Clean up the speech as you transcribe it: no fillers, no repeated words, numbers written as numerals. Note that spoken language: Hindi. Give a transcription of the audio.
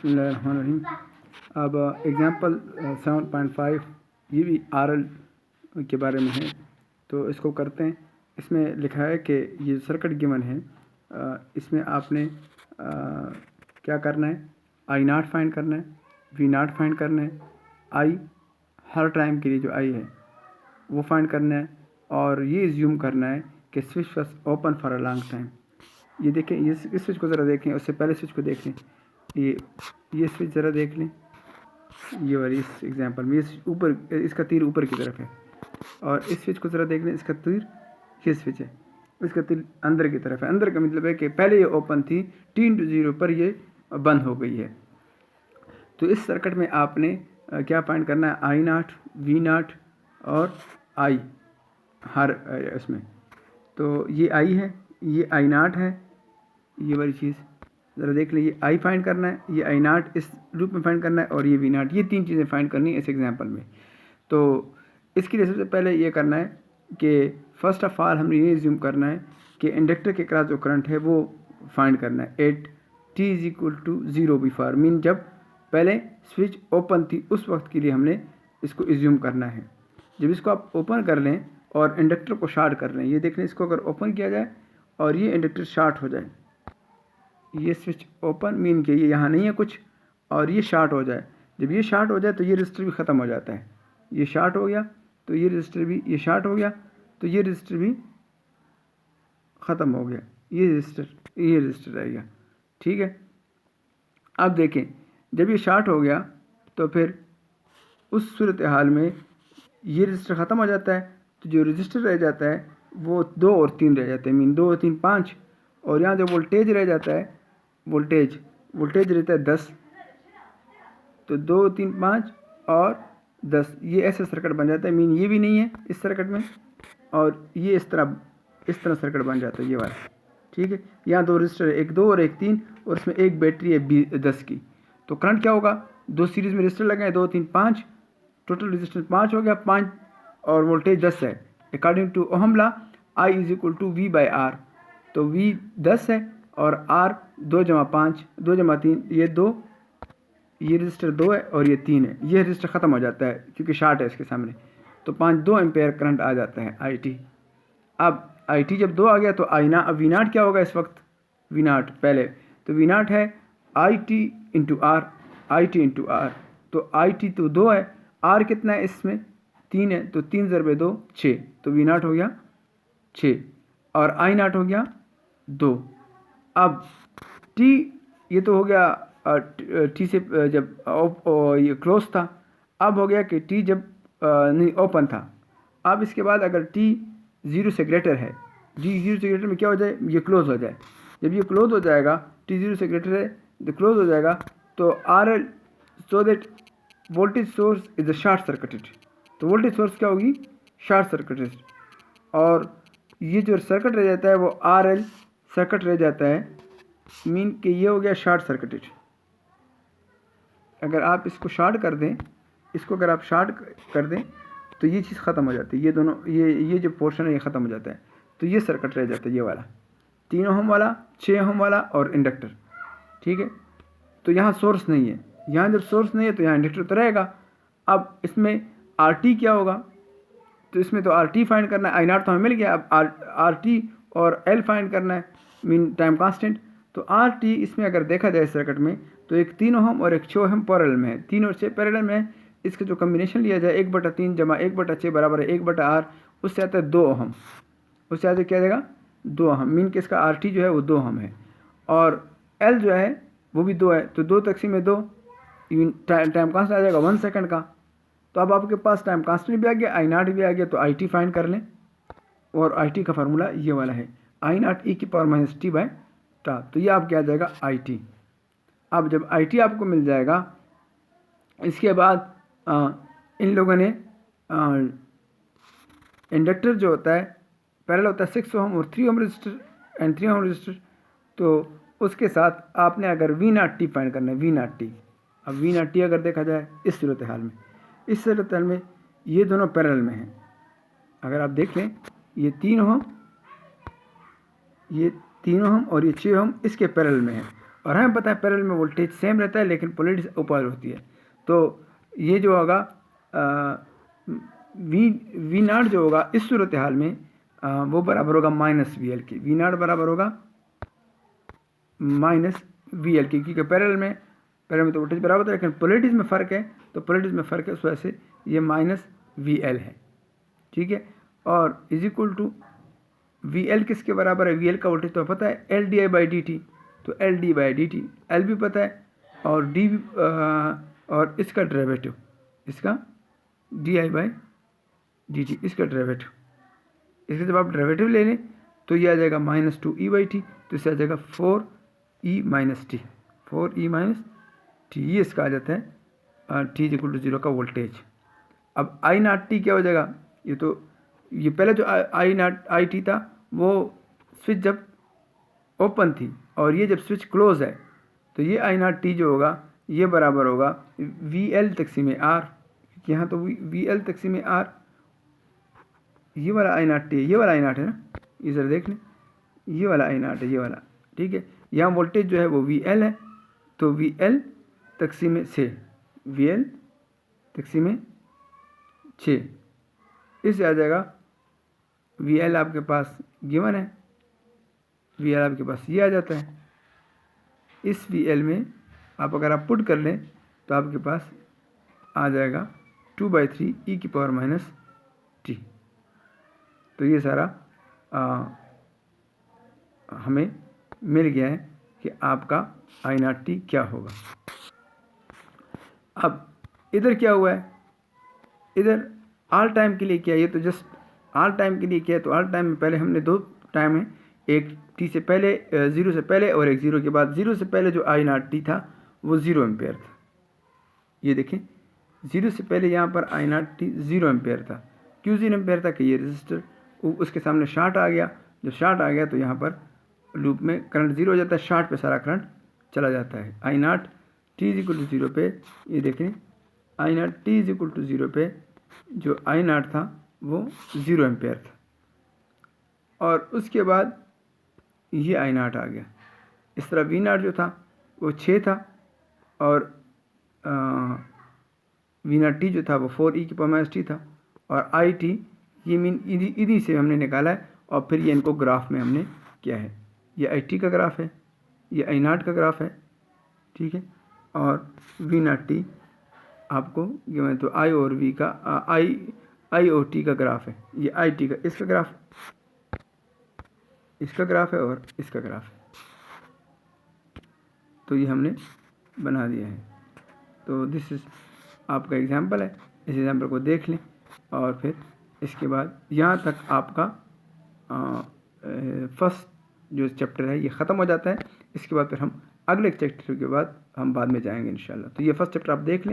बिस्मिल्लाहिर्रहमानिर्रहीम। अब एग्ज़ाम्पल 7.5 ये भी आरएल के बारे में है, तो इसको करते हैं। इसमें लिखा है कि ये सर्किट गिवन है, इसमें आपने क्या करना है, आई नॉट फाइंड करना है, वी नॉट फाइंड करना है, आई हर टाइम के लिए जो आई है वो फाइंड करना है, और ये एज्यूम करना है कि switch was open for a long time. ये देखें, ये इस स्विच को ज़रा देखें, उससे पहले स्विच को देख लें। ये स्विच ज़रा देख लें, ये वाली इस एग्जांपल में ये ऊपर, इसका तीर ऊपर की तरफ है, और इस स्विच को ज़रा देख लें, इसका तीर ये स्विच है, इसका तीर अंदर की तरफ है। अंदर का मतलब है कि पहले ये ओपन थी, t/0 पर ये बंद हो गई है। तो इस सर्किट में आपने क्या फाइंड करना है, आई नॉट, वी नॉट और आई हर इसमें। तो ये आई है, ये आई नॉट है, ये वाली चीज़ ज़रा देख लीजिए। आई फाइंड करना है, ये आई नॉट इस लूप में फाइंड करना है, और ये वी नॉट, ये तीन चीज़ें फाइंड करनी है इस एग्जांपल में। तो इसके लिए सबसे पहले ये करना है कि फर्स्ट ऑफ ऑल हमने ये एज्यूम करना है कि इंडक्टर के क्रॉस जो करंट है वो फाइंड करना है एट t=0 बिफोर, मीन जब पहले स्विच ओपन थी उस वक्त के लिए हमने इसको एज्यूम करना है। जब इसको आप ओपन कर लें और इंडक्टर को शार्ट कर लें, ये देख लें, इसको अगर ओपन किया जाए और ये इंडक्टर शार्ट हो जाए, ये स्विच ओपन मीन के ये यहाँ नहीं है कुछ, और ये शार्ट हो जाए, जब ये शार्ट हो जाए तो ये रजिस्टर भी ख़त्म हो जाता है। ये शार्ट हो गया तो ये रजिस्टर भी, ये शार्ट हो गया तो ये रजिस्टर भी ख़त्म हो गया, ये रजिस्टर रह गया। ठीक है, अब देखें, जब ये शार्ट हो गया तो फिर उस सूरत हाल में ये रजिस्टर ख़त्म हो जाता है, तो जो रजिस्टर रह जाता है वो 2 और 3 रह जाते हैं, मीन 2 और 3 5, और यहाँ जो वोल्टेज रह जाता है, वोल्टेज रहता है 10, तो 2 3 5 और 10, ये ऐसा सर्किट बन जाता है। मीन ये भी नहीं है इस सर्किट में, और ये इस तरह सर्किट बन जाता है ये वाला। ठीक है, यहाँ 2 रजिस्टर है, एक 2 और एक 3, और इसमें एक बैटरी है 10 की। तो करंट क्या होगा, 2 सीरीज़ में रजिस्टर लगे हैं, 2 3 5, टोटल रजिस्टेंस 5 हो गया, 5 और वोल्टेज 10 है। According to ohm law I = V/R, तो V 10 है और R 2 + 5 2 + 3, ये 2, ये रजिस्टर 2 है और ये 3 है, ये रजिस्टर ख़त्म हो जाता है क्योंकि शार्ट है इसके सामने, तो 2 एम्पेयर करंट आ जाता है IT। अब IT जब 2 आ गया तो वी नॉट क्या होगा इस वक्त, वी नॉट पहले, तो वी नॉट है IT/R, तो IT तो 2 है, R कितना है इसमें 3 है, तो 3 × 2 6, तो वी नॉट हो गया 6 और आई नॉट हो गया 2। अब T ये तो हो गया T से जब ये क्लोज था, अब हो गया कि T जब नहीं ओपन था। अब इसके बाद अगर T 0 से ग्रेटर है, T 0 से ग्रेटर में क्या हो जाए, ये क्लोज हो जाए। जब ये क्लोज हो जाएगा, T 0 से ग्रेटर है तो क्लोज हो जाएगा, तो RL so that voltage source is a short circuited, तो वोल्टेज सोर्स क्या होगी, शॉर्ट सर्किटेड, और ये जो सर्किट रह जाता है वो RL सर्किट रह जाता है, मीन कि ये हो गया शॉर्ट सर्किटेड। अगर आप इसको शॉर्ट कर दें, इसको अगर आप शॉर्ट कर दें तो ये चीज़ ख़त्म हो जाती है, ये दोनों, ये जो पोर्शन है ये ख़त्म हो जाता है, तो ये सर्किट रह जाता है, ये वाला 3 ओम वाला, 6 ओम वाला और इंडक्टर। ठीक है, तो यहाँ सोर्स नहीं है, यहाँ जब सोर्स नहीं है तो यहाँ इंडक्टर तो रहेगा। अब इसमें RT क्या होगा, तो इसमें तो RT फाइंड करना है, आई नॉट तो हमें मिल गया, अब RT और L फाइंड करना है, मीन टाइम कांस्टेंट। तो RT इसमें अगर देखा जाए सर्किट में तो एक 3 ओम और एक 6 ओम पैरेलल में है, 3 और 6 पैरेलल में है, इसका जो कम्बिनेशन लिया जाए 1/3 = 1/6 बराबर है 1/R, उससे आता है 2 ओम, उससे आता क्या जाएगा 2 ओम, मीन कि इसका RT जो है वो 2 ओम है, और L जो है वो भी 2 है, तो 2 तक़सीम 2, टाइम कांस्टेंट आ जाएगा 1 सेकंड का। तो अब आपके पास टाइम कांस्टेंट भी आ गया, आई नॉट भी आ गया, तो IT फाइंड कर लें, और IT का फार्मूला ये वाला है I0e⁻t/τ, तो ये आपके आ जाएगा IT। अब जब IT आपको मिल जाएगा, इसके बाद इन लोगों ने इंडक्टर जो होता है पैरेलल होता है 6 ओम और 3 ohm resistor and 3 ohm resistor, तो उसके साथ आपने अगर V0t फाइंड करना है, V0t। अब V0t अगर देखा जाए इस सूरत हाल में, इस सूरत हाल में ये दोनों पैरेलल में हैं। अगर आप देख लें, ये 3 ओम और ये 6 ओम इसके पैरेलल में है, और हमें पता है पैरेलल में वोल्टेज सेम रहता है लेकिन पोलैरिटी ऊपर होती है। तो ये जो होगा वी नाट जो होगा इस सूरत हाल में वो बराबर होगा माइनस वी एल के। वी नाट बराबर होगा माइनस वी एल के, क्योंकि पैरेलल में तो वोल्टेज बराबर है लेकिन पोलैरिटीज में फ़र्क है, तो पोलैरिटीज में फ़र्क है उस वजह से ये माइनस वी एल है। ठीक है, और is equal to V L किसके बराबर है? वी एल का वोल्टेज तो पता है L D I by D T, तो L D by D T L भी पता है और डी भी और इसका डेरिवेटिव, इसका D I by D T, इसका डेरिवेटिव, इसका जब आप डेरिवेटिव ले लें तो ये आ जाएगा minus two E by T, तो इससे आ जाएगा four E minus T, four E minus T, ये इसका आ जाता है T is equal to zero का वोल्टेज। अब आई नाट टी क्या हो जाएगा? ये पहले जो आई नाट आई टी था वो स्विच जब ओपन थी और ये जब स्विच क्लोज है तो ये आई नाट टी जो होगा ये बराबर होगा वी एल तकसीम आर, क्योंकि यहाँ तो वी एल तकसीम आर, ये वाला आई नाट टी, ये वाला आई नाट है ना, ये ज़रा देख लें, ये वाला आई नाट है, ये वाला। ठीक है, यहाँ वोल्टेज जो है वो वी एल है, तो वी एल तकसीम छः, वी एल तकसीम छः, इससे आ जाएगा वी एल आपके पास गिवन है, वी एल आपके पास ये आ जाता है। इस वी एल में आप अगर आप पुट कर लें तो आपके पास आ जाएगा 2/3 ई की पावर माइनस टी। तो ये सारा हमें मिल गया है कि आपका आई नाट टी क्या होगा। अब इधर क्या हुआ है? इधर ऑल टाइम के लिए क्या है? ये तो जस्ट ऑल टाइम के लिए क्या है? तो ऑल टाइम में पहले हमने दो टाइम है, एक टी से पहले, ज़ीरो से पहले और एक ज़ीरो के बाद। ज़ीरो से पहले जो आई नाट टी था वो 0 एम्पेयर था, ये देखें, ज़ीरो से पहले यहाँ पर आई नाट टी 0 एम्पेयर था। क्यों 0 एम्पेयर था? कि ये रजिस्टर उसके सामने शार्ट आ गया, जब शार्ट आ गया तो यहाँ पर लूप में करंट 0 हो जाता है, शार्ट पे सारा करंट चला जाता है। आई नाट टी इज इक्वल टू 0 पे, ये देखें, आई नाट टी इज इक्वल टू 0 पे जो आई नाट था वो 0 एम्पेयर था, और उसके बाद ये आई नाट आ गया। इस तरह वी नाट जो था वो 6 था, और वी नाट टी जो था वो 4 ई की पावर माइनस टी था, और आई टी ये मीन इन्हीं से हमने निकाला है, और फिर ये इनको ग्राफ में हमने किया है। ये आई टी का ग्राफ है, ये आई नाट का ग्राफ है, ठीक है, और वी नाट टी आपको गिवन, तो आई और वी का आई और टी का ग्राफ है, ये आई टी का इसका ग्राफ, इसका ग्राफ है और इसका ग्राफ है, तो ये हमने बना दिया है। तो दिस इज़ आपका एग्जाम्पल है, इस एग्जाम्पल को देख लें, और फिर इसके बाद यहाँ तक आपका फर्स्ट जो चैप्टर है ये ख़त्म हो जाता है। इसके बाद फिर हम अगले चैप्टर के बाद हम बाद में जाएंगे इंशाल्लाह। तो ये फर्स्ट चैप्टर आप देख लें।